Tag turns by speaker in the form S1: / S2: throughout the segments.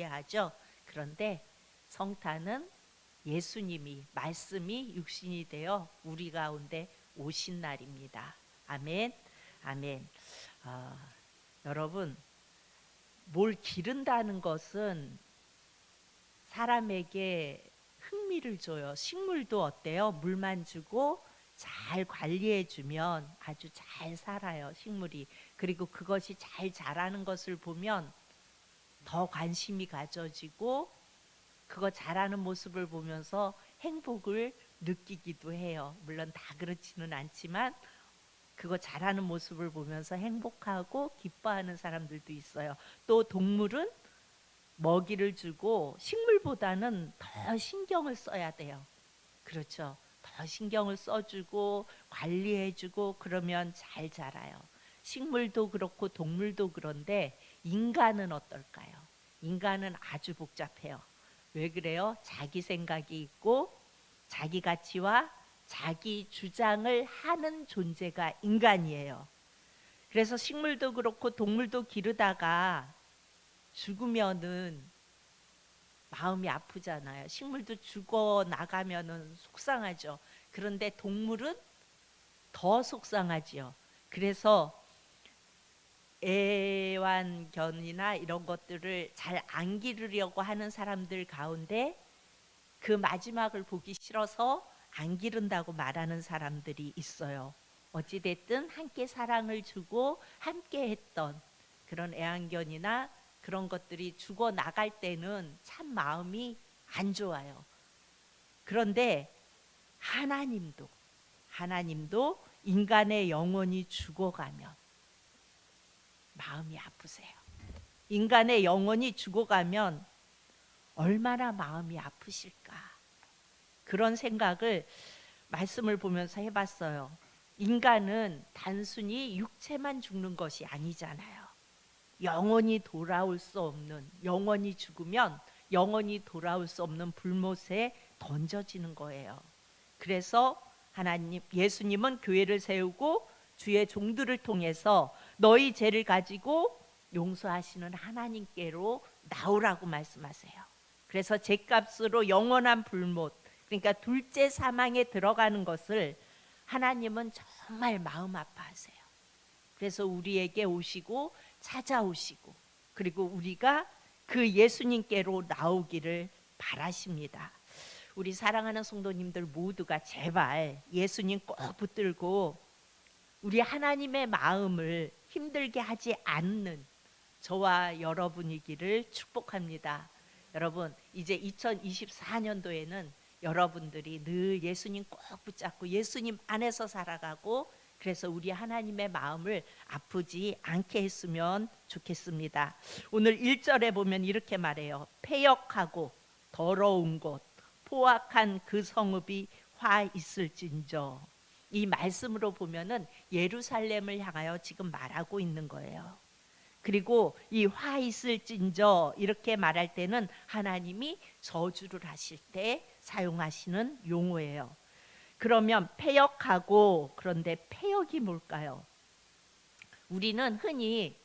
S1: 이해하죠. 그런데 성탄은 예수님이, 말씀이 육신이 되어 우리 가운데 오신 날입니다. 아멘. 아멘. 여러분, 뭘 기른다는 것은 사람에게 흥미를 줘요. 식물도 어때요? 물만 주고 잘 관리해 주면 아주 잘 살아요, 식물이. 그리고 그것이 잘 자라는 것을 보면 더 관심이 가져지고 그거 자라는 모습을 보면서 행복을 느끼기도 해요. 물론 다 그렇지는 않지만 그거 자라는 모습을 보면서 행복하고 기뻐하는 사람들도 있어요. 또 동물은 먹이를 주고 식물보다는 더 신경을 써야 돼요. 그렇죠. 더 신경을 써주고 관리해주고 그러면 잘 자라요. 식물도 그렇고 동물도 그런데 인간은 어떨까요? 인간은 아주 복잡해요. 왜 그래요? 자기 생각이 있고 자기 가치와 자기 주장을 하는 존재가 인간이에요. 그래서 식물도 그렇고 동물도 기르다가 죽으면은 마음이 아프잖아요. 식물도 죽어 나가면은 속상하죠. 그런데 동물은 더 속상하지요. 그래서 애완견이나 이런 것들을 잘 안 기르려고 하는 사람들 가운데 그 마지막을 보기 싫어서 안 기른다고 말하는 사람들이 있어요. 어찌됐든 함께 사랑을 주고 함께 했던 그런 애완견이나 그런 것들이 죽어 나갈 때는 참 마음이 안 좋아요. 그런데 하나님도 인간의 영혼이 죽어가면 마음이 아프세요. 인간의 영혼이 죽어가면 얼마나 마음이 아프실까. 그런 생각을 말씀을 보면서 해봤어요. 인간은 단순히 육체만 죽는 것이 아니잖아요. 영원히 돌아올 수 없는, 영원히 죽으면 영원히 돌아올 수 없는 불못에 던져지는 거예요. 그래서 하나님, 예수님은 교회를 세우고 주의 종들을 통해서 너희 죄를 가지고 용서하시는 하나님께로 나오라고 말씀하세요. 그래서 죄값으로 영원한 불못, 그러니까 둘째 사망에 들어가는 것을 하나님은 정말 마음 아파하세요. 그래서 우리에게 오시고 찾아오시고 그리고 우리가 그 예수님께로 나오기를 바라십니다. 우리 사랑하는 성도님들 모두가 제발 예수님 꼭 붙들고 우리 하나님의 마음을 힘들게 하지 않는 저와 여러분이기를 축복합니다. 여러분, 이제 2024년도에는 여러분들이 늘 예수님 꼭 붙잡고 예수님 안에서 살아가고 그래서 우리 하나님의 마음을 아프지 않게 했으면 좋겠습니다. 오늘 1절에 보면 이렇게 말해요. 패역하고 더러운 곳 포악한 그 성읍이 화 있을진저. 이 말씀으로 보면은 예루살렘을 향하여 지금 말하고 있는 거예요. 그리고 이 화 있을진저 이렇게 말할 때는 하나님이 저주를 하실 때 사용하시는 용어예요. 그러면 패역하고, 그런데 패역이 뭘까요? 우리는 흔히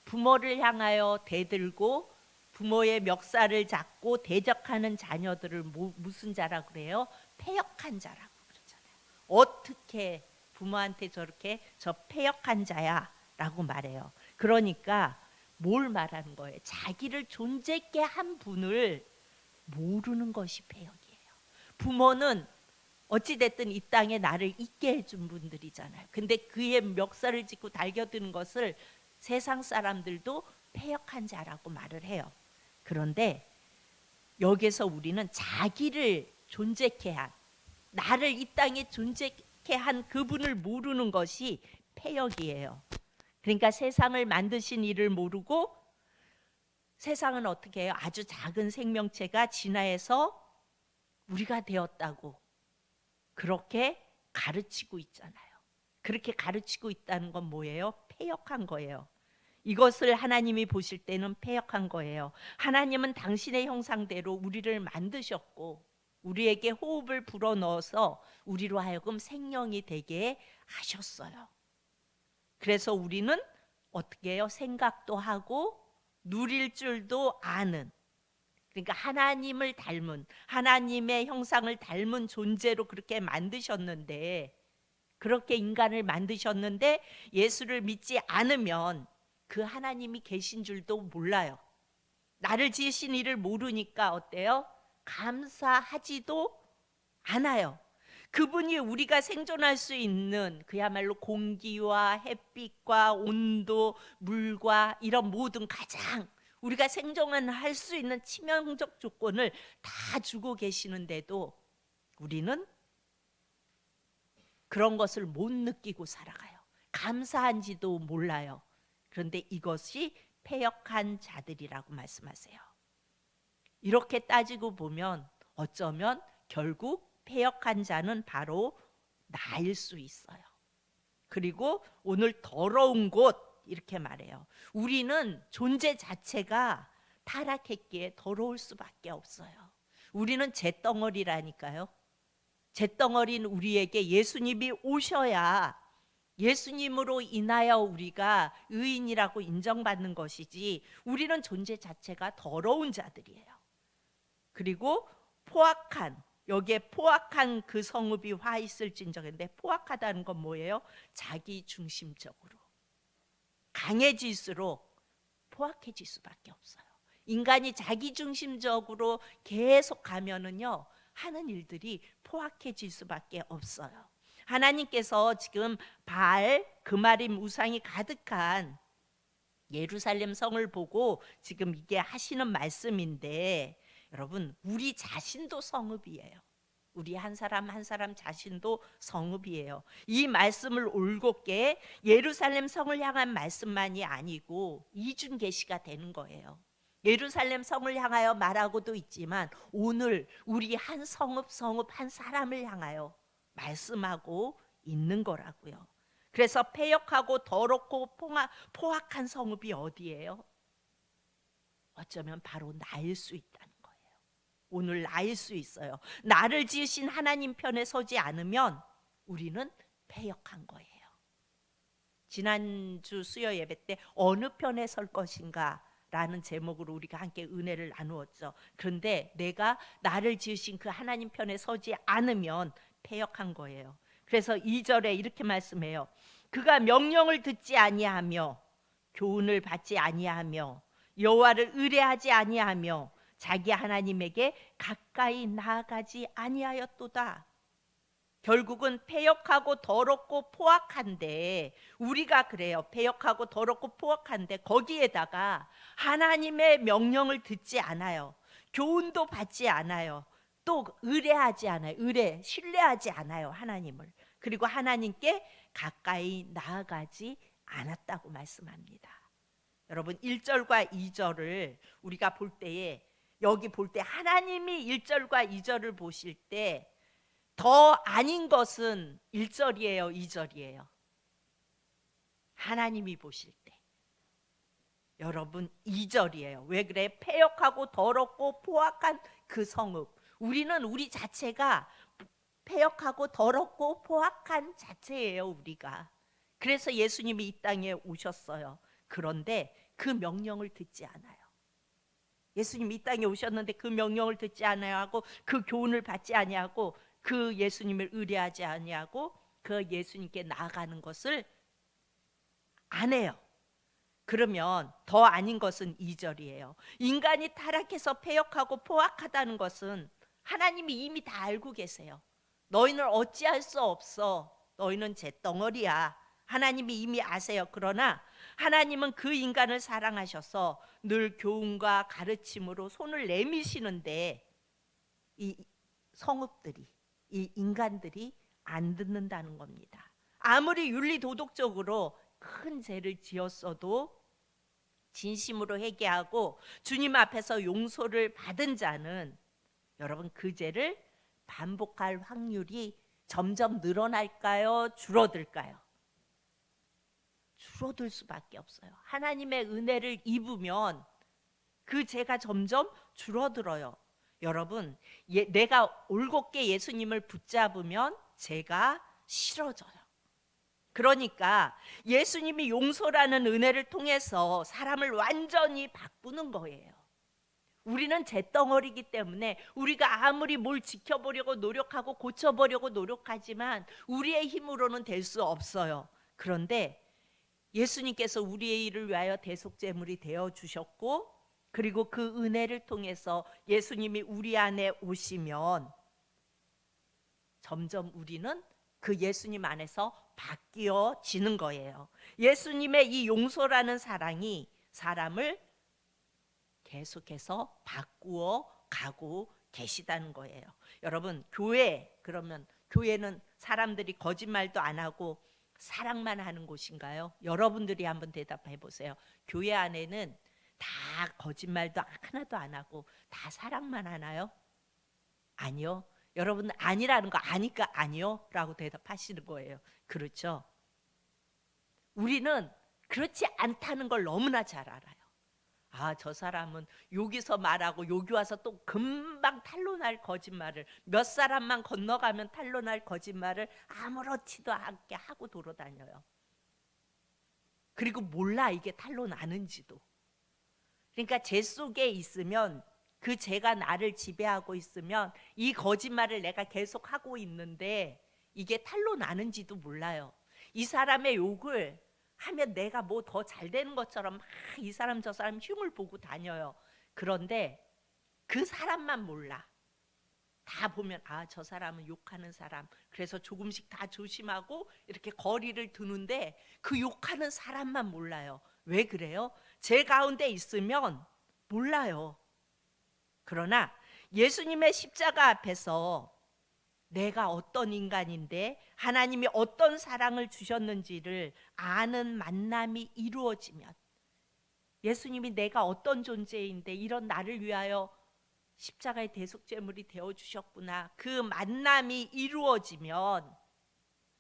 S1: 부모를 향하여 대들고 부모의 멱살을 잡고 대적하는 자녀들을 무슨 자라 그래요? 패역한 자라고 그러잖아요. 어떻게 부모한테 저렇게 저 패역한 자야 라고 말해요. 그러니까 뭘 말하는 거예요? 자기를 존재있게 한 분을 모르는 것이 패역이에요. 부모는 어찌됐든 이 땅에 나를 있게 해준 분들이잖아요. 근데 그의 멱살을 짚고 달겨드는 것을 세상 사람들도 패역한 자라고 말을 해요. 그런데 여기서 우리는 자기를 존재케 한, 나를 이 땅에 존재케 한 그분을 모르는 것이 패역이에요. 그러니까 세상을 만드신 이를 모르고 세상은 어떻게 해요? 아주 작은 생명체가 진화해서 우리가 되었다고 그렇게 가르치고 있잖아요. 그렇게 가르치고 있다는 건 뭐예요? 패역한 거예요. 이것을 하나님이 보실 때는 패역한 거예요. 하나님은 당신의 형상대로 우리를 만드셨고 우리에게 호흡을 불어넣어서 우리로 하여금 생명이 되게 하셨어요. 그래서 우리는 어떻게 해요? 생각도 하고 누릴 줄도 아는 그러니까 하나님을 닮은, 하나님의 형상을 닮은 존재로 그렇게 만드셨는데, 그렇게 인간을 만드셨는데 예수를 믿지 않으면 그 하나님이 계신 줄도 몰라요. 나를 지으신 이를 모르니까 어때요? 감사하지도 않아요. 그분이 우리가 생존할 수 있는 그야말로 공기와 햇빛과 온도, 물과 이런 모든 가장 우리가 생존할 수 있는 치명적 조건을 다 주고 계시는데도 우리는 그런 것을 못 느끼고 살아가요. 감사한지도 몰라요. 그런데 이것이 패역한 자들이라고 말씀하세요. 이렇게 따지고 보면 어쩌면 결국 패역한 자는 바로 나일 수 있어요. 그리고 오늘 더러운 곳 이렇게 말해요. 우리는 존재 자체가 타락했기에 더러울 수밖에 없어요. 우리는 잿덩어리라니까요. 잿덩어리는 우리에게 예수님이 오셔야 예수님으로 인하여 우리가 의인이라고 인정받는 것이지, 우리는 존재 자체가 더러운 자들이에요. 그리고 포악한, 여기에 포악한 그 성읍이 화 있을진저인데, 포악하다는 건 뭐예요? 자기 중심적으로 강해질수록 포악해질 수밖에 없어요. 인간이 자기 중심적으로 계속 가면은요, 하는 일들이 포악해질 수밖에 없어요. 하나님께서 지금 바알, 그마림 우상이 가득한 예루살렘 성을 보고 지금 이게 하시는 말씀인데, 여러분, 우리 자신도 성읍이에요. 우리 한 사람 한 사람 자신도 성읍이에요. 이 말씀을 올곧게 예루살렘 성을 향한 말씀만이 아니고 이중 계시가 되는 거예요. 예루살렘 성을 향하여 말하고도 있지만 오늘 우리 한 성읍 한 사람을 향하여 말씀하고 있는 거라고요. 그래서 패역하고 더럽고 포악한 성읍이 어디예요? 어쩌면 바로 나일 수 있다는 거예요. 오늘 나일 수 있어요. 나를 지으신 하나님 편에 서지 않으면 우리는 패역한 거예요. 지난주 수요 예배 때 어느 편에 설 것인가 라는 제목으로 우리가 함께 은혜를 나누었죠. 그런데 내가 나를 지으신 그 하나님 편에 서지 않으면 패역한 거예요. 그래서 2절에 이렇게 말씀해요. 그가 명령을 듣지 아니하며 교훈을 받지 아니하며 여호와를 의뢰하지 아니하며 자기 하나님에게 가까이 나아가지 아니하였도다. 결국은 패역하고 더럽고 포악한데, 우리가 그래요. 패역하고 더럽고 포악한데 거기에다가 하나님의 명령을 듣지 않아요. 교훈도 받지 않아요. 또 의뢰하지 않아요. 신뢰하지 않아요, 하나님을. 그리고 하나님께 가까이 나아가지 않았다고 말씀합니다. 여러분, 1절과 2절을 우리가 볼 때에, 여기 볼 때 하나님이 1절과 2절을 보실 때 더 아닌 것은 1절이에요, 2절이에요? 하나님이 보실 때 여러분 2절이에요. 왜 그래? 패역하고 더럽고 포악한 그 성읍. 우리는 우리 자체가 패역하고 더럽고 포악한 자체예요, 우리가. 그래서 예수님이 이 땅에 오셨어요. 그런데 그 명령을 듣지 않아요. 예수님이 이 땅에 오셨는데 그 명령을 듣지 아니하고 그 교훈을 받지 아니하고 그 예수님을 의뢰하지 아니하고 그 예수님께 나아가는 것을 안 해요. 그러면 더 아닌 것은 2절이에요. 인간이 타락해서 패역하고 포악하다는 것은 하나님이 이미 다 알고 계세요. 너희는 어찌할 수 없어. 너희는 잿덩어리야. 하나님이 이미 아세요. 그러나 하나님은 그 인간을 사랑하셔서 늘 교훈과 가르침으로 손을 내미시는데 이 성읍들이, 이 인간들이 안 듣는다는 겁니다. 아무리 윤리도덕적으로 큰 죄를 지었어도 진심으로 회개하고 주님 앞에서 용서를 받은 자는, 여러분, 그 죄를 반복할 확률이 점점 늘어날까요? 줄어들까요? 줄어들 수밖에 없어요. 하나님의 은혜를 입으면 그 죄가 점점 줄어들어요. 여러분, 내가 올곧게 예수님을 붙잡으면 죄가 싫어져요. 그러니까 예수님이 용서라는 은혜를 통해서 사람을 완전히 바꾸는 거예요. 우리는 잿덩어리이기 때문에 우리가 아무리 뭘 지켜보려고 노력하고 고쳐보려고 노력하지만 우리의 힘으로는 될 수 없어요. 그런데 예수님께서 우리의 일을 위하여 대속제물이 되어 주셨고, 그리고 그 은혜를 통해서 예수님이 우리 안에 오시면 점점 우리는 그 예수님 안에서 바뀌어지는 거예요. 예수님의 이 용서라는 사랑이 사람을 계속해서 바꾸어 가고 계시다는 거예요. 여러분, 교회, 그러면 교회는 사람들이 거짓말도 안 하고 사랑만 하는 곳인가요? 여러분들이 한번 대답해 보세요. 교회 안에는 다 거짓말도 하나도 안 하고 다 사랑만 하나요? 아니요. 여러분, 아니라는 거 아니까 아니요 라고 대답하시는 거예요. 그렇죠? 우리는 그렇지 않다는 걸 너무나 잘 알아요. 아, 저 사람은 여기서 말하고 여기 와서 또 금방 탄로날 거짓말을, 몇 사람만 건너가면 탄로날 거짓말을 아무렇지도 않게 하고 돌아다녀요. 그리고 몰라 이게 탄로나는지도. 그러니까 제 속에 있으면, 그 죄가 나를 지배하고 있으면 이 거짓말을 내가 계속 하고 있는데 이게 탄로나는지도 몰라요. 이 사람의 욕을 하면 내가 뭐 더 잘 되는 것처럼 막 이 사람 저 사람 흉을 보고 다녀요. 그런데 그 사람만 몰라. 다 보면 아, 저 사람은 욕하는 사람, 그래서 조금씩 다 조심하고 이렇게 거리를 두는데 그 욕하는 사람만 몰라요. 왜 그래요? 제 가운데 있으면 몰라요. 그러나 예수님의 십자가 앞에서 내가 어떤 인간인데 하나님이 어떤 사랑을 주셨는지를 아는 만남이 이루어지면, 예수님이 내가 어떤 존재인데 이런 나를 위하여 십자가의 대속제물이 되어 주셨구나, 그 만남이 이루어지면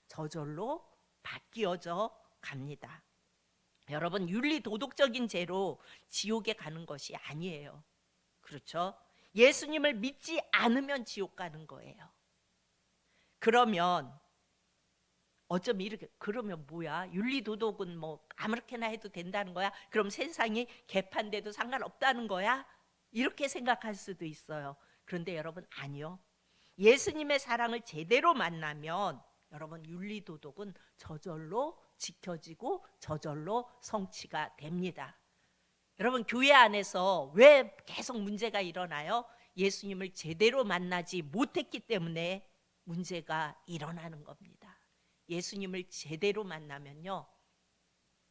S1: 저절로 바뀌어져 갑니다. 여러분, 윤리 도덕적인 죄로 지옥에 가는 것이 아니에요. 그렇죠? 예수님을 믿지 않으면 지옥 가는 거예요. 그러면 어쩜 이렇게, 그러면 뭐야? 윤리도덕은 뭐 아무렇게나 해도 된다는 거야? 그럼 세상이 개판돼도 상관없다는 거야? 이렇게 생각할 수도 있어요. 그런데 여러분, 아니요. 예수님의 사랑을 제대로 만나면 여러분, 윤리도덕은 저절로 지켜지고 저절로 성취가 됩니다. 여러분, 교회 안에서 왜 계속 문제가 일어나요? 예수님을 제대로 만나지 못했기 때문에 문제가 일어나는 겁니다. 예수님을 제대로 만나면요,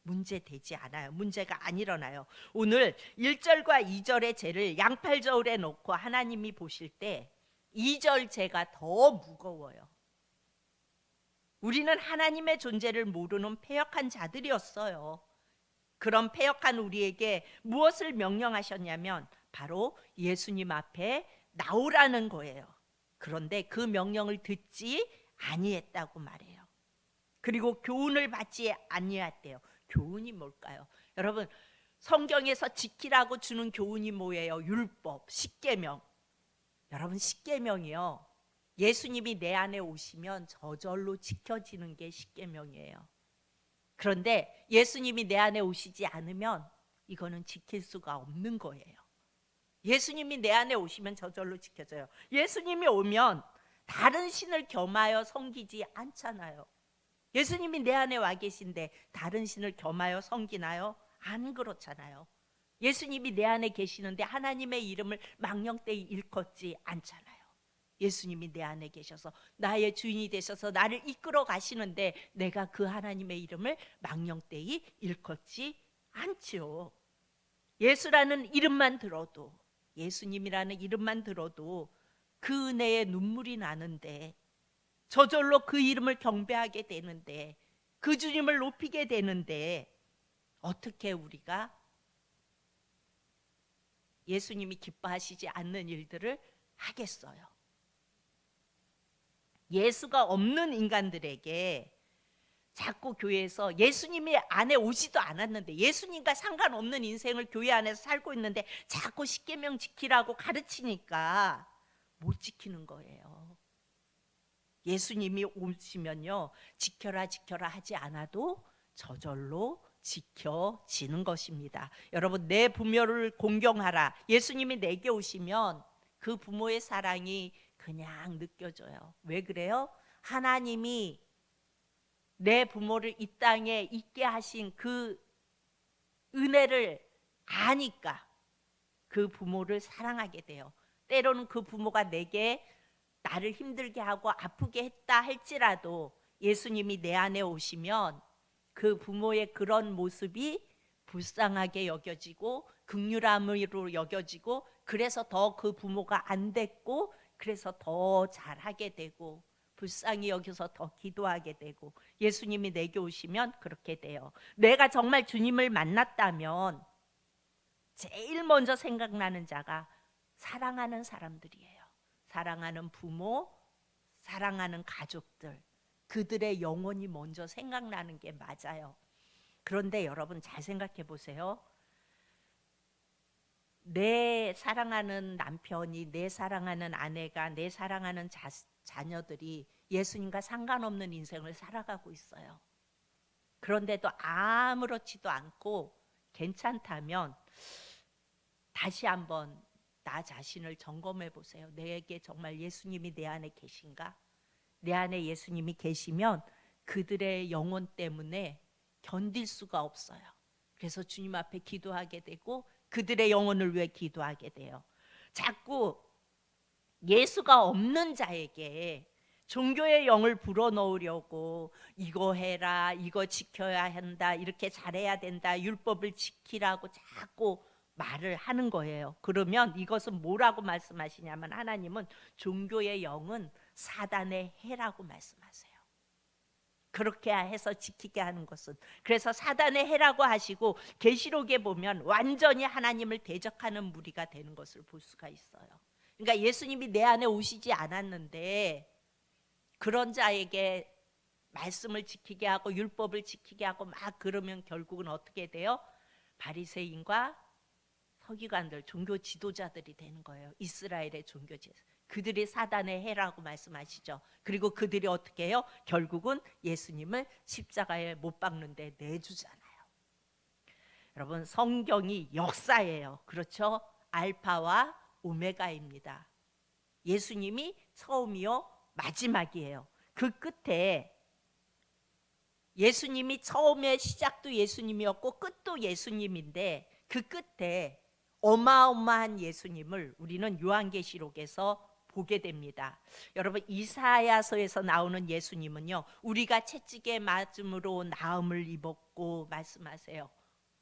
S1: 문제 되지 않아요. 문제가 안 일어나요. 오늘 1절과 2절의 죄를 양팔저울에 놓고 하나님이 보실 때 2절 죄가 더 무거워요. 우리는 하나님의 존재를 모르는 패역한 자들이었어요. 그런 패역한 우리에게 무엇을 명령하셨냐면 바로 예수님 앞에 나오라는 거예요. 그런데 그 명령을 듣지 아니했다고 말해요. 그리고 교훈을 받지 아니했대요. 교훈이 뭘까요? 여러분, 성경에서 지키라고 주는 교훈이 뭐예요? 율법, 십계명. 여러분, 십계명이요, 예수님이 내 안에 오시면 저절로 지켜지는 게 십계명이에요. 그런데 예수님이 내 안에 오시지 않으면 이거는 지킬 수가 없는 거예요. 예수님이 내 안에 오시면 저절로 지켜져요. 예수님이 오면 다른 신을 겸하여 섬기지 않잖아요. 예수님이 내 안에 와 계신데 다른 신을 겸하여 섬기나요? 안 그렇잖아요. 예수님이 내 안에 계시는데 하나님의 이름을 망령되이 일컫지 않잖아요. 예수님이 내 안에 계셔서 나의 주인이 되셔서 나를 이끌어 가시는데 내가 그 하나님의 이름을 망령되이 일컫지 않지요. 예수라는 이름만 들어도, 예수님이라는 이름만 들어도 그 은혜에 눈물이 나는데, 저절로 그 이름을 경배하게 되는데, 그 주님을 높이게 되는데 어떻게 우리가 예수님이 기뻐하시지 않는 일들을 하겠어요? 예수가 없는 인간들에게 자꾸 교회에서 예수님이 안에 오지도 않았는데, 예수님과 상관없는 인생을 교회 안에서 살고 있는데 자꾸 십계명 지키라고 가르치니까 못 지키는 거예요. 예수님이 오시면요, 지켜라 지켜라 하지 않아도 저절로 지켜지는 것입니다. 여러분, 내 부모를 공경하라. 예수님이 내게 오시면 그 부모의 사랑이 그냥 느껴져요. 왜 그래요? 하나님이 내 부모를 이 땅에 있게 하신 그 은혜를 아니까 그 부모를 사랑하게 돼요. 때로는 그 부모가 내게 나를 힘들게 하고 아프게 했다 할지라도 예수님이 내 안에 오시면 그 부모의 그런 모습이 불쌍하게 여겨지고 긍휼함으로 여겨지고, 그래서 더 그 부모가 안 됐고, 그래서 더 잘하게 되고 불쌍히 여겨서 더 기도하게 되고, 예수님이 내게 오시면 그렇게 돼요. 내가 정말 주님을 만났다면 제일 먼저 생각나는 자가 사랑하는 사람들이에요. 사랑하는 부모, 사랑하는 가족들, 그들의 영혼이 먼저 생각나는 게 맞아요. 그런데 여러분 잘 생각해 보세요. 내 사랑하는 남편이, 내 사랑하는 아내가, 내 사랑하는 자녀들이 예수님과 상관없는 인생을 살아가고 있어요. 그런데도 아무렇지도 않고 괜찮다면 다시 한번 나 자신을 점검해 보세요. 내게 정말 예수님이 내 안에 계신가? 내 안에 예수님이 계시면 그들의 영혼 때문에 견딜 수가 없어요. 그래서 주님 앞에 기도하게 되고 그들의 영혼을 위해 기도하게 돼요. 자꾸 예수가 없는 자에게 종교의 영을 불어넣으려고 이거 해라, 이거 지켜야 한다, 이렇게 잘해야 된다, 율법을 지키라고 자꾸 말을 하는 거예요. 그러면 이것은 뭐라고 말씀하시냐면, 하나님은 종교의 영은 사단의 해라고 말씀하세요. 그렇게 해서 지키게 하는 것은, 그래서 사단의 해라고 하시고 계시록에 보면 완전히 하나님을 대적하는 무리가 되는 것을 볼 수가 있어요. 그러니까 예수님이 내 안에 오시지 않았는데 그런 자에게 말씀을 지키게 하고 율법을 지키게 하고 막 그러면 결국은 어떻게 돼요? 바리새인과 서기관들, 종교 지도자들이 되는 거예요. 이스라엘의 종교 지도자. 그들이 사단의 해라고 말씀하시죠. 그리고 그들이 어떻게 해요? 결국은 예수님을 십자가에 못 박는데 내주잖아요. 여러분, 성경이 역사예요. 그렇죠? 알파와 오메가입니다. 예수님이 처음이요 마지막이에요. 그 끝에 예수님이 처음에 시작도 예수님이었고 끝도 예수님인데 그 끝에 어마어마한 예수님을 우리는 요한계시록에서 보게 됩니다. 여러분, 이사야서에서 나오는 예수님은요, 우리가 채찍에 맞음으로 나음을 입었고 말씀하세요.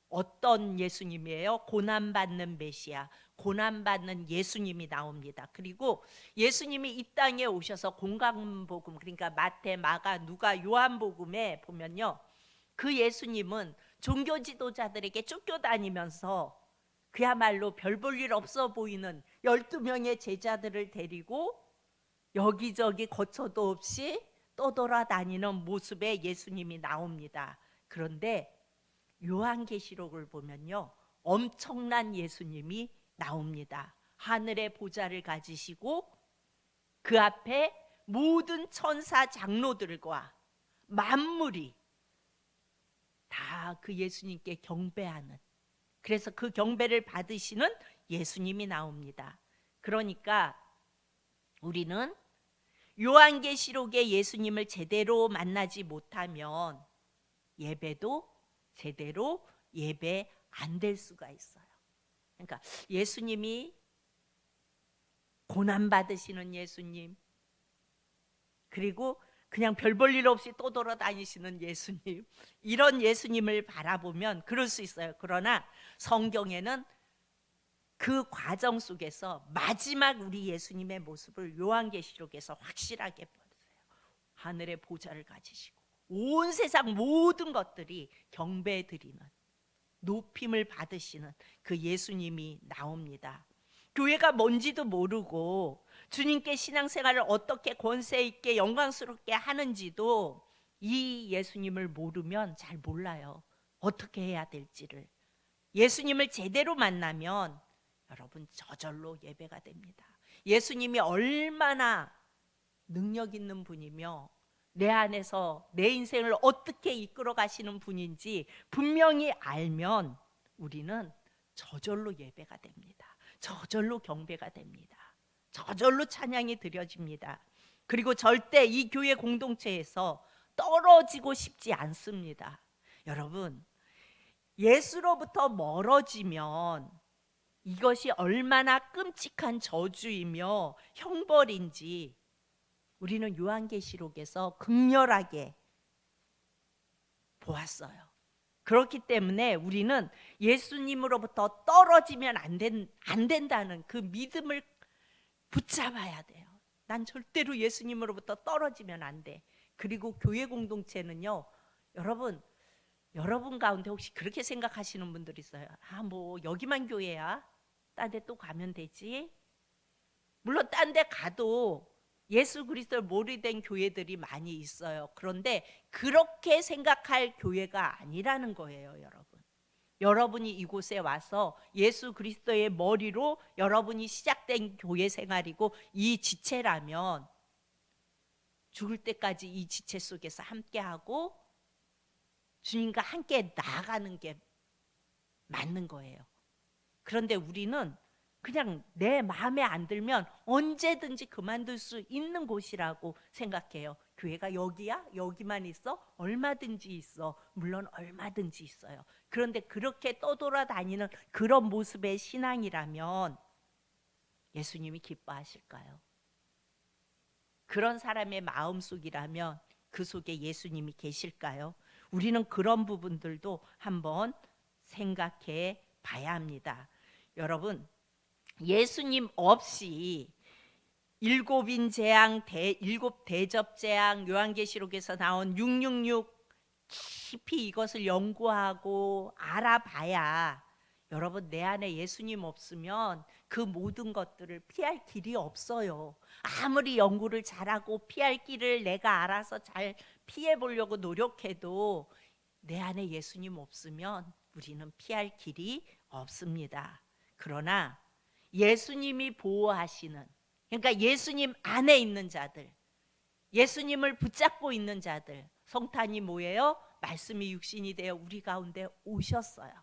S1: 어떤 예수님이에요? 고난받는 메시아, 고난받는 예수님이 나옵니다. 그리고 예수님이 이 땅에 오셔서 공강복음, 그러니까 마태, 마가, 누가, 요한복음에 보면요, 그 예수님은 종교 지도자들에게 쫓겨다니면서 그야말로 별 볼 일 없어 보이는 12명의 제자들을 데리고 여기저기 거처도 없이 떠돌아다니는 모습의 예수님이 나옵니다. 그런데 요한계시록을 보면요, 엄청난 예수님이 나옵니다. 하늘의 보좌를 가지시고 그 앞에 모든 천사 장로들과 만물이 다 그 예수님께 경배하는, 그래서 그 경배를 받으시는 예수님이 나옵니다. 그러니까 우리는 요한계시록의 예수님을 제대로 만나지 못하면 예배도 제대로 예배 안 될 수가 있어요. 그러니까 예수님이 고난 받으시는 예수님, 그리고 그냥 별 볼 일 없이 떠돌아다니시는 예수님, 이런 예수님을 바라보면 그럴 수 있어요. 그러나 성경에는 그 과정 속에서 마지막 우리 예수님의 모습을 요한계시록에서 확실하게 보세요. 하늘의 보좌를 가지시고 온 세상 모든 것들이 경배드리는, 높임을 받으시는 그 예수님이 나옵니다. 교회가 뭔지도 모르고 주님께 신앙생활을 어떻게 권세 있게 영광스럽게 하는지도 이 예수님을 모르면 잘 몰라요. 어떻게 해야 될지를. 예수님을 제대로 만나면 여러분 저절로 예배가 됩니다. 예수님이 얼마나 능력 있는 분이며 내 안에서 내 인생을 어떻게 이끌어 가시는 분인지 분명히 알면 우리는 저절로 예배가 됩니다. 저절로 경배가 됩니다. 저절로 찬양이 드려집니다. 그리고 절대 이 교회 공동체에서 떨어지고 싶지 않습니다. 여러분, 예수로부터 멀어지면 이것이 얼마나 끔찍한 저주이며 형벌인지 우리는 요한계시록에서 극렬하게 보았어요. 그렇기 때문에 우리는 예수님으로부터 떨어지면 안 된다는 그 믿음을 붙잡아야 돼요. 난 절대로 예수님으로부터 떨어지면 안 돼. 그리고 교회 공동체는요, 여러분 가운데 혹시 그렇게 생각하시는 분들 있어요. 뭐 여기만 교회야? 딴 데 또 가면 되지? 물론 딴 데 가도 예수 그리스도를 모르된 교회들이 많이 있어요. 그런데 그렇게 생각할 교회가 아니라는 거예요, 여러분. 여러분이 이곳에 와서 예수 그리스도의 머리로 여러분이 시작된 교회 생활이고 이 지체라면 죽을 때까지 이 지체 속에서 함께하고 주님과 함께 나아가는 게 맞는 거예요. 그런데 우리는 그냥 내 마음에 안 들면 언제든지 그만둘 수 있는 곳이라고 생각해요. 교회가 여기야? 여기만 있어? 얼마든지 있어. 물론 얼마든지 있어요. 그런데 그렇게 떠돌아다니는 그런 모습의 신앙이라면 예수님이 기뻐하실까요? 그런 사람의 마음속이라면 그 속에 예수님이 계실까요? 우리는 그런 부분들도 한번 생각해 봐야 합니다. 여러분, 예수님 없이 일곱 대접 재앙, 요한계시록에서 나온 666 깊이 이것을 연구하고 알아봐야 여러분 내 안에 예수님 없으면 그 모든 것들을 피할 길이 없어요. 아무리 연구를 잘하고 피할 길을 내가 알아서 잘 피해 보려고 노력해도 내 안에 예수님 없으면 우리는 피할 길이 없습니다. 그러나 예수님이 보호하시는, 그러니까 예수님 안에 있는 자들, 예수님을 붙잡고 있는 자들, 성탄이 뭐예요? 말씀이 육신이 되어 우리 가운데 오셨어요.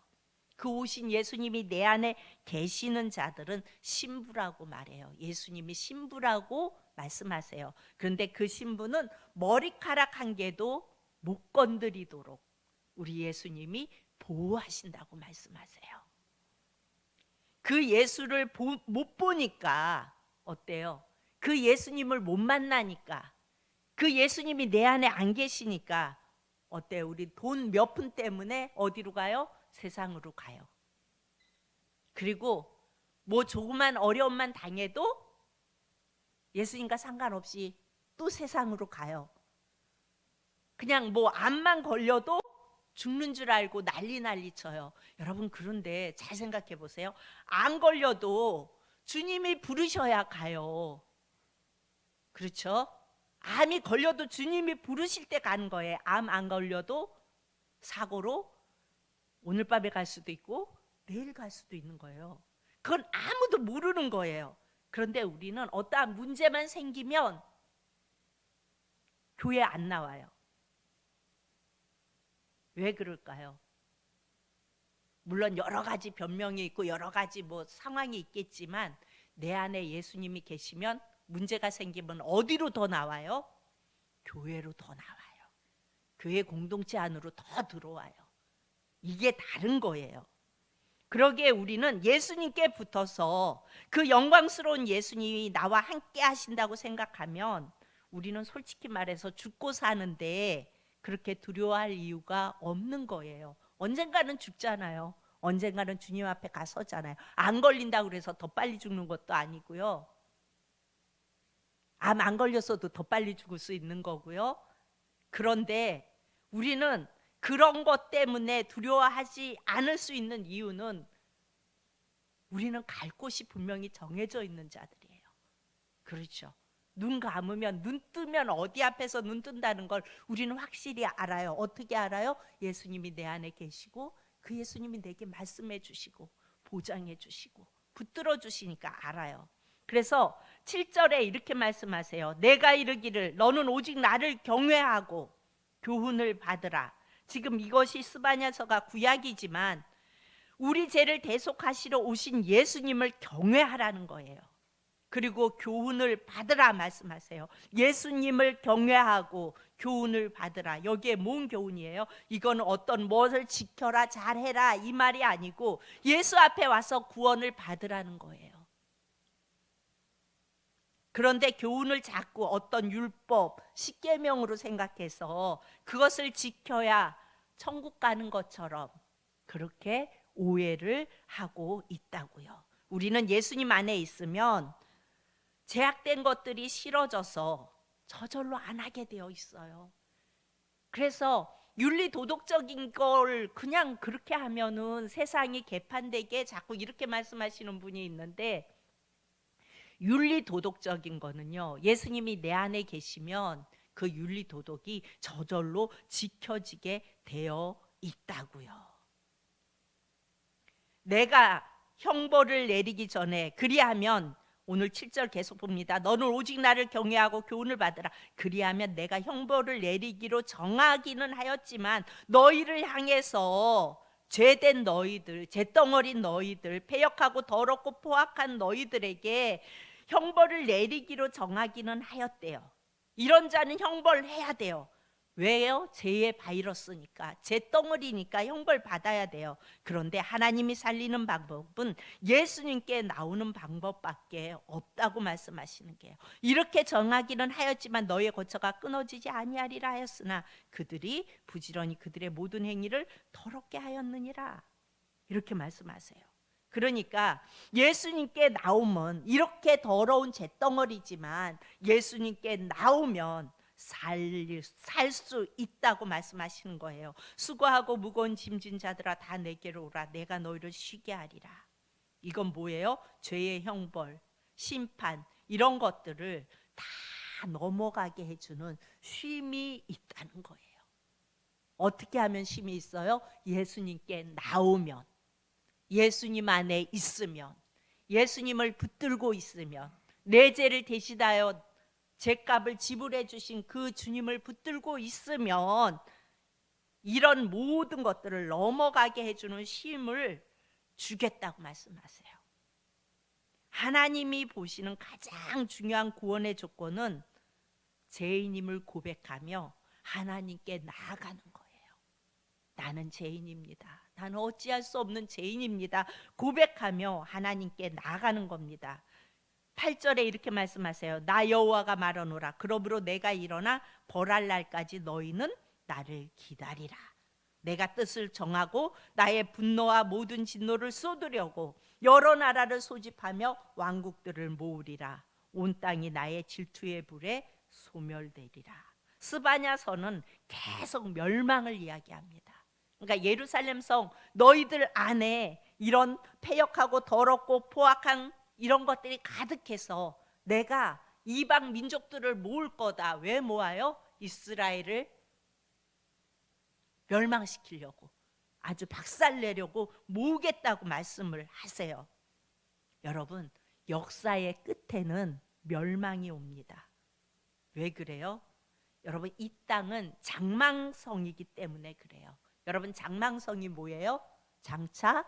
S1: 그 오신 예수님이 내 안에 계시는 자들은 신부라고 말해요. 예수님이 신부라고 말씀하세요. 그런데 그 신부는 머리카락 한 개도 못 건드리도록 우리 예수님이 보호하신다고 말씀하세요. 그 예수를 못 보니까 어때요? 그 예수님을 못 만나니까, 그 예수님이 내 안에 안 계시니까 어때요? 우리 돈 몇 푼 때문에 어디로 가요? 세상으로 가요. 그리고 뭐 조그만 어려움만 당해도 예수님과 상관없이 또 세상으로 가요. 그냥 뭐 암만 걸려도 죽는 줄 알고 난리 쳐요. 여러분, 그런데 잘 생각해 보세요. 안 걸려도 주님이 부르셔야 가요. 그렇죠? 암이 걸려도 주님이 부르실 때 가는 거예요. 암 안 걸려도 사고로 오늘 밤에 갈 수도 있고 내일 갈 수도 있는 거예요. 그건 아무도 모르는 거예요. 그런데 우리는 어떠한 문제만 생기면 교회 안 나와요. 왜 그럴까요? 물론 여러 가지 변명이 있고 여러 가지 뭐 상황이 있겠지만 내 안에 예수님이 계시면 문제가 생기면 어디로 더 나와요? 교회로 더 나와요. 교회 공동체 안으로 더 들어와요. 이게 다른 거예요. 그러기에 우리는 예수님께 붙어서 그 영광스러운 예수님이 나와 함께 하신다고 생각하면 우리는 솔직히 말해서 죽고 사는데 그렇게 두려워할 이유가 없는 거예요. 언젠가는 죽잖아요. 언젠가는 주님 앞에 가서잖아요. 안 걸린다고 그래서 더 빨리 죽는 것도 아니고요. 암 안 걸렸어도 더 빨리 죽을 수 있는 거고요. 그런데 우리는 그런 것 때문에 두려워하지 않을 수 있는 이유는 우리는 갈 곳이 분명히 정해져 있는 자들이에요. 그렇죠? 눈 감으면, 눈 뜨면 어디 앞에서 눈 뜬다는 걸 우리는 확실히 알아요. 어떻게 알아요? 예수님이 내 안에 계시고 그 예수님이 내게 말씀해 주시고 보장해 주시고 붙들어 주시니까 알아요. 그래서 7절에 이렇게 말씀하세요. 내가 이르기를 너는 오직 나를 경외하고 교훈을 받으라. 지금 이것이 스바냐서가 구약이지만 우리 죄를 대속하시러 오신 예수님을 경외하라는 거예요. 그리고 교훈을 받으라 말씀하세요. 예수님을 경외하고 교훈을 받으라. 여기에 뭔 교훈이에요? 이건 어떤 무엇을 지켜라, 잘해라 이 말이 아니고 예수 앞에 와서 구원을 받으라는 거예요. 그런데 교훈을 자꾸 어떤 율법, 십계명으로 생각해서 그것을 지켜야 천국 가는 것처럼 그렇게 오해를 하고 있다고요. 우리는 예수님 안에 있으면 제약된 것들이 싫어져서 저절로 안 하게 되어 있어요. 그래서 윤리 도덕적인 걸 그냥 그렇게 하면은 세상이 개판되게 자꾸 이렇게 말씀하시는 분이 있는데, 윤리 도덕적인 거는요, 예수님이 내 안에 계시면 그 윤리 도덕이 저절로 지켜지게 되어 있다고요. 내가 형벌을 내리기 전에 그리하면, 오늘 7절 계속 봅니다. 너는 오직 나를 경외하고 교훈을 받으라. 그리하면 내가 형벌을 내리기로 정하기는 하였지만 너희를 향해서 죄된 너희들, 죄덩어린 너희들, 패역하고 더럽고 포악한 너희들에게 형벌을 내리기로 정하기는 하였대요. 이런 자는 형벌해야 돼요. 왜요? 죄의 바이러스니까, 죄덩어리니까 형벌 받아야 돼요. 그런데 하나님이 살리는 방법은 예수님께 나오는 방법밖에 없다고 말씀하시는 게요. 이렇게 정하기는 하였지만 너의 거처가 끊어지지 아니하리라 하였으나 그들이 부지런히 그들의 모든 행위를 더럽게 하였느니라. 이렇게 말씀하세요. 그러니까 예수님께 나오면, 이렇게 더러운 잿덩어리지만 예수님께 나오면 살 수 있다고 말씀하시는 거예요. 수고하고 무거운 짐진 자들아 다 내게로 오라. 내가 너희를 쉬게 하리라. 이건 뭐예요? 죄의 형벌, 심판, 이런 것들을 다 넘어가게 해주는 쉼이 있다는 거예요. 어떻게 하면 쉼이 있어요? 예수님께 나오면, 예수님 안에 있으면, 예수님을 붙들고 있으면, 내 죄를 대신하여 죄값을 지불해 주신 그 주님을 붙들고 있으면 이런 모든 것들을 넘어가게 해주는 쉼을 주겠다고 말씀하세요. 하나님이 보시는 가장 중요한 구원의 조건은 죄인임을 고백하며 하나님께 나아가는 거예요. 나는 죄인입니다. 나는 어찌할 수 없는 죄인입니다. 고백하며 하나님께 나아가는 겁니다. 8절에 이렇게 말씀하세요. 나 여호와가 말하노라. 그러므로 내가 일어나 벌할 날까지 너희는 나를 기다리라. 내가 뜻을 정하고 나의 분노와 모든 진노를 쏟으려고 여러 나라를 소집하며 왕국들을 모으리라. 온 땅이 나의 질투의 불에 소멸되리라. 스바냐서는 계속 멸망을 이야기합니다. 그러니까 예루살렘 성, 너희들 안에 이런 패역하고 더럽고 포악한 이런 것들이 가득해서 내가 이방 민족들을 모을 거다. 왜 모아요? 이스라엘을 멸망시키려고, 아주 박살내려고 모으겠다고 말씀을 하세요. 여러분, 역사의 끝에는 멸망이 옵니다. 왜 그래요? 여러분, 이 땅은 장망성이기 때문에 그래요. 여러분, 장망성이 뭐예요? 장차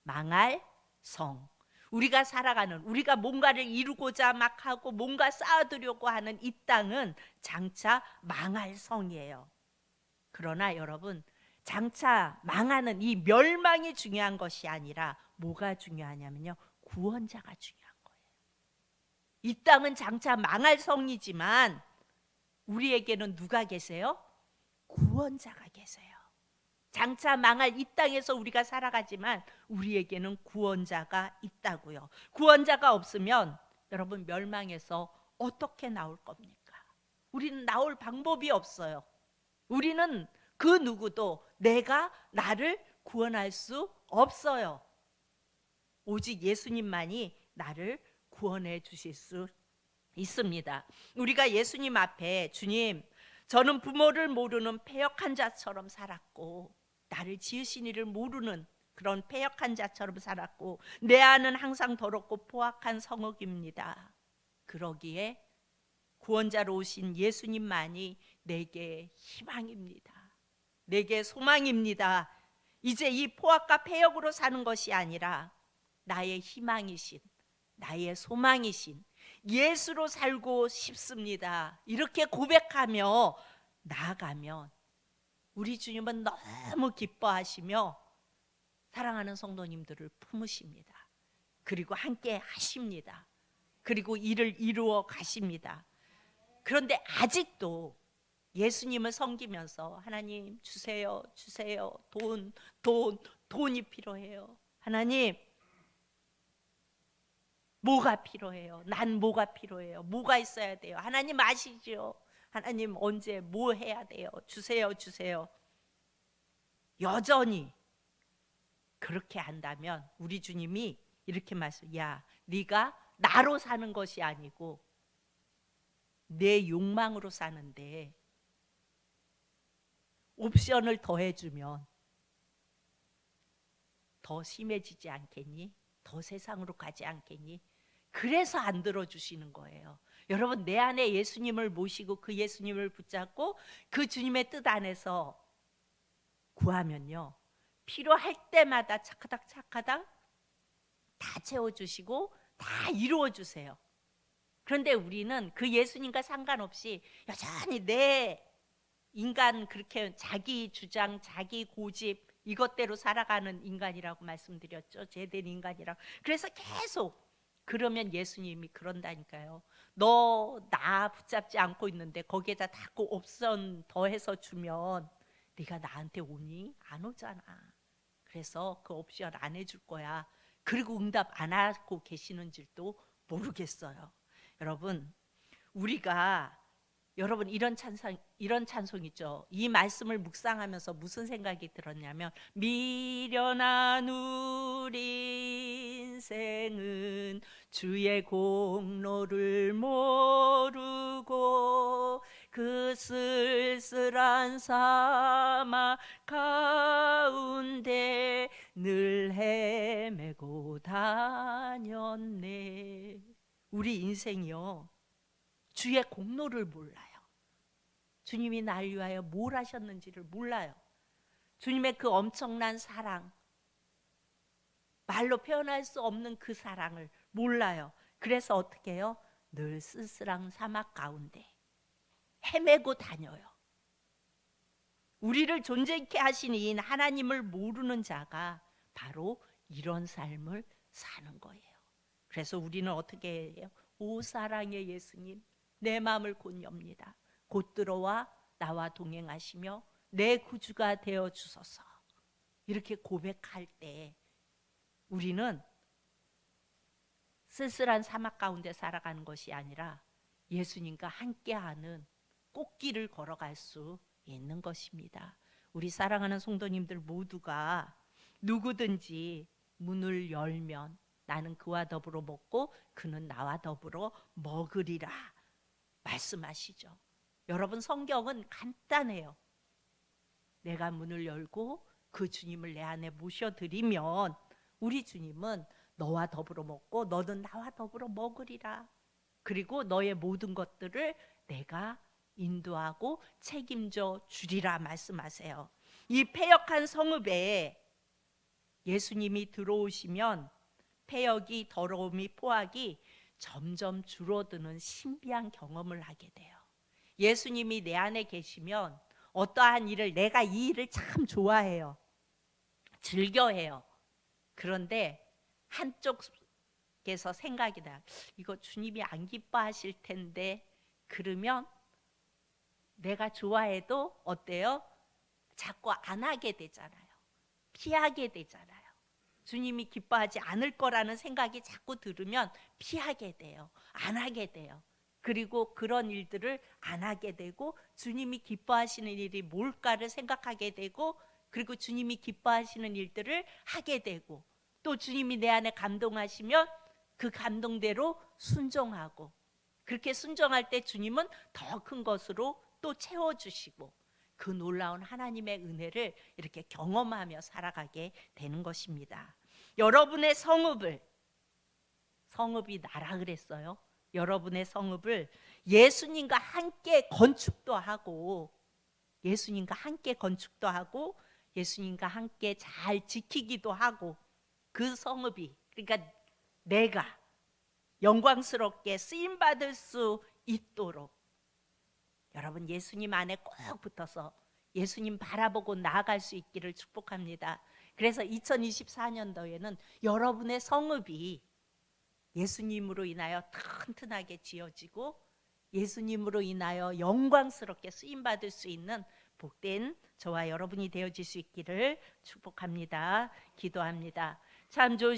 S1: 망할 성. 우리가 살아가는, 우리가 뭔가를 이루고자 막 하고 뭔가 쌓아두려고 하는 이 땅은 장차 망할 성이에요. 그러나 여러분, 장차 망하는 이 멸망이 중요한 것이 아니라 뭐가 중요하냐면요, 구원자가 중요한 거예요. 이 땅은 장차 망할 성이지만 우리에게는 누가 계세요? 구원자가 계세요. 장차 망할 이 땅에서 우리가 살아가지만 우리에게는 구원자가 있다고요. 구원자가 없으면 여러분, 멸망에서 어떻게 나올 겁니까? 우리는 나올 방법이 없어요. 우리는 그 누구도 내가 나를 구원할 수 없어요. 오직 예수님만이 나를 구원해 주실 수 있습니다. 우리가 예수님 앞에, 주님, 저는 부모를 모르는 패역한 자처럼 살았고 나를 지으신 이를 모르는 그런 패역한 자처럼 살았고 내 안은 항상 더럽고 포악한 성읍입니다. 그러기에 구원자로 오신 예수님만이 내게 희망입니다. 내게 소망입니다. 이제 이 포악과 패역으로 사는 것이 아니라 나의 희망이신, 나의 소망이신 예수로 살고 싶습니다. 이렇게 고백하며 나아가면 우리 주님은 너무 기뻐하시며 사랑하는 성도님들을 품으십니다. 그리고 함께 하십니다. 그리고 일을 이루어 가십니다. 그런데 아직도 예수님을 섬기면서 하나님 주세요, 주세요. 돈이 필요해요. 하나님 뭐가 필요해요? 난 뭐가 필요해요? 뭐가 있어야 돼요? 하나님 아시죠? 하나님 언제 뭐 해야 돼요? 주세요, 주세요. 여전히 그렇게 한다면 우리 주님이 이렇게 말씀, 야, 네가 나로 사는 것이 아니고 내 욕망으로 사는데 옵션을 더해주면 더 심해지지 않겠니? 더 세상으로 가지 않겠니? 그래서 안 들어주시는 거예요. 여러분, 내 안에 예수님을 모시고 그 예수님을 붙잡고 그 주님의 뜻 안에서 구하면요, 필요할 때마다 차카닥 차카닥 다 채워주시고 다 이루어주세요. 그런데 우리는 그 예수님과 상관없이 여전히 내 인간, 그렇게 자기 주장, 자기 고집 이것대로 살아가는 인간이라고 말씀드렸죠. 죄된 인간이라고. 그래서 계속 그러면 예수님이 그런다니까요. 너 나 붙잡지 않고 있는데 거기에다 자꾸 옵션 더해서 주면 네가 나한테 오니? 안 오잖아. 그래서 그 옵션 안 해줄 거야. 그리고 응답 안 하고 계시는 줄도 모르겠어요. 여러분, 우리가 여러분 이런 찬송 있죠. 이 말씀을 묵상하면서 무슨 생각이 들었냐면, 미련한 우리 인생은 주의 공로를 모르고 그 쓸쓸한 사막 가운데 늘 헤매고 다녔네. 우리 인생이요, 주의 공로를 몰라요. 주님이 날 위하여 뭘 하셨는지를 몰라요. 주님의 그 엄청난 사랑, 말로 표현할 수 없는 그 사랑을 몰라요. 그래서 어떻게 해요? 늘 쓸쓸한 사막 가운데 헤매고 다녀요. 우리를 존재케 하신 이인 하나님을 모르는 자가 바로 이런 삶을 사는 거예요. 그래서 우리는 어떻게 해요? 오 사랑의 예수님, 내 마음을 곧 엽니다. 곧 들어와 나와 동행하시며 내 구주가 되어 주소서. 이렇게 고백할 때 우리는 쓸쓸한 사막 가운데 살아가는 것이 아니라 예수님과 함께하는 꽃길을 걸어갈 수 있는 것입니다. 우리 사랑하는 성도님들 모두가 누구든지 문을 열면 나는 그와 더불어 먹고 그는 나와 더불어 먹으리라 말씀하시죠. 여러분, 성경은 간단해요. 내가 문을 열고 그 주님을 내 안에 모셔드리면 우리 주님은 너와 더불어 먹고 너는 나와 더불어 먹으리라. 그리고 너의 모든 것들을 내가 인도하고 책임져 주리라 말씀하세요. 이 패역한 성읍에 예수님이 들어오시면 패역이, 더러움이, 포악이 점점 줄어드는 신비한 경험을 하게 돼요. 예수님이 내 안에 계시면 어떠한 일을, 내가 이 일을 참 좋아해요. 즐겨해요. 그런데 한쪽에서 생각이 나요. 이거 주님이 안 기뻐하실 텐데. 그러면 내가 좋아해도 어때요? 자꾸 안 하게 되잖아요. 피하게 되잖아요. 주님이 기뻐하지 않을 거라는 생각이 자꾸 들으면 피하게 돼요. 안 하게 돼요. 그리고 그런 일들을 안 하게 되고 주님이 기뻐하시는 일이 뭘까를 생각하게 되고, 그리고 주님이 기뻐하시는 일들을 하게 되고, 또 주님이 내 안에 감동하시면 그 감동대로 순종하고, 그렇게 순종할 때 주님은 더 큰 것으로 또 채워주시고, 그 놀라운 하나님의 은혜를 이렇게 경험하며 살아가게 되는 것입니다. 여러분의 성읍이 나라 그랬어요. 여러분의 성읍을 예수님과 함께 건축도 하고 예수님과 함께 잘 지키기도 하고, 그 성읍이, 그러니까 내가 영광스럽게 쓰임 받을 수 있도록 여러분 예수님 안에 꼭 붙어서 예수님 바라보고 나아갈 수 있기를 축복합니다. 그래서 2024년도에는 여러분의 성읍이 예수님으로 인하여 튼튼하게 지어지고 예수님으로 인하여 영광스럽게 쓰임받을 수 있는 복된 저와 여러분이 되어질 수 있기를 축복합니다. 기도합니다. 참 좋으신